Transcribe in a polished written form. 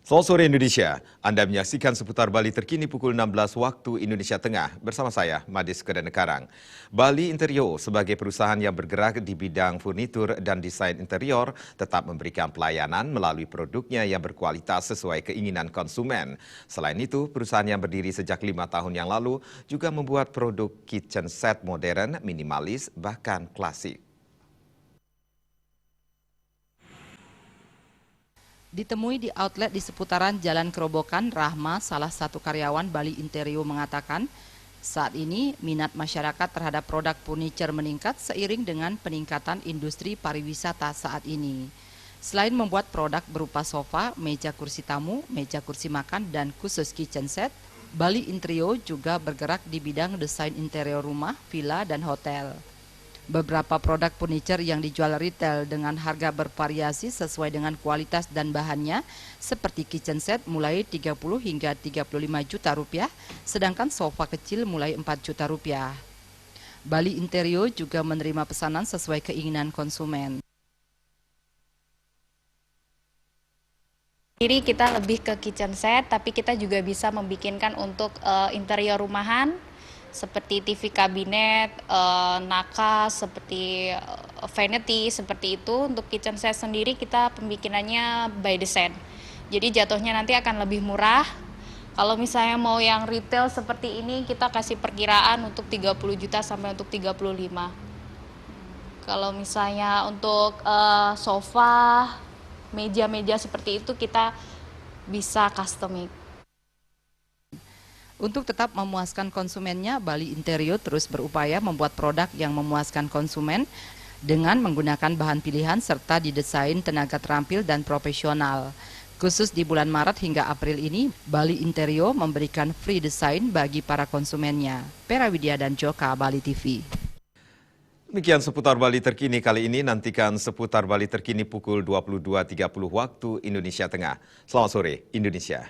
Selamat sore Indonesia, Anda menyaksikan seputar Bali terkini pukul 16 waktu Indonesia Tengah bersama saya, Madis Kedanekarang. Bali Interior sebagai perusahaan yang bergerak di bidang furnitur dan desain interior tetap memberikan pelayanan melalui produknya yang berkualitas sesuai keinginan konsumen. Selain itu, perusahaan yang berdiri sejak 5 tahun yang lalu juga membuat produk kitchen set modern, minimalis, bahkan klasik. Ditemui di outlet di seputaran Jalan Kerobokan, Rahma, salah satu karyawan Bali Interior mengatakan, saat ini minat masyarakat terhadap produk furniture meningkat seiring dengan peningkatan industri pariwisata saat ini. Selain membuat produk berupa sofa, meja kursi tamu, meja kursi makan, dan khusus kitchen set, Bali Interior juga bergerak di bidang desain interior rumah, villa, dan hotel. Beberapa produk furniture yang dijual retail dengan harga bervariasi sesuai dengan kualitas dan bahannya, seperti kitchen set mulai 30 hingga 35 juta rupiah, sedangkan sofa kecil mulai 4 juta rupiah. Bali Interior juga menerima pesanan sesuai keinginan konsumen. Jadi kita lebih ke kitchen set, tapi kita juga bisa membikinkan untuk interior rumahan, seperti TV kabinet, nakas, seperti vanity, seperti itu. Untuk kitchen set sendiri kita pembikinannya by design. Jadi jatuhnya nanti akan lebih murah. Kalau misalnya mau yang retail seperti ini, kita kasih perkiraan untuk 30 juta sampai untuk 35. Kalau misalnya untuk sofa, meja-meja seperti itu kita bisa custom. Untuk tetap memuaskan konsumennya, Bali Interior terus berupaya membuat produk yang memuaskan konsumen dengan menggunakan bahan pilihan serta didesain tenaga terampil dan profesional. Khusus di bulan Maret hingga April ini, Bali Interior memberikan free design bagi para konsumennya. Pera Widya dan Joka, Bali TV. Demikian seputar Bali terkini kali ini. Nantikan seputar Bali terkini pukul 22.30 waktu Indonesia Tengah. Selamat sore Indonesia.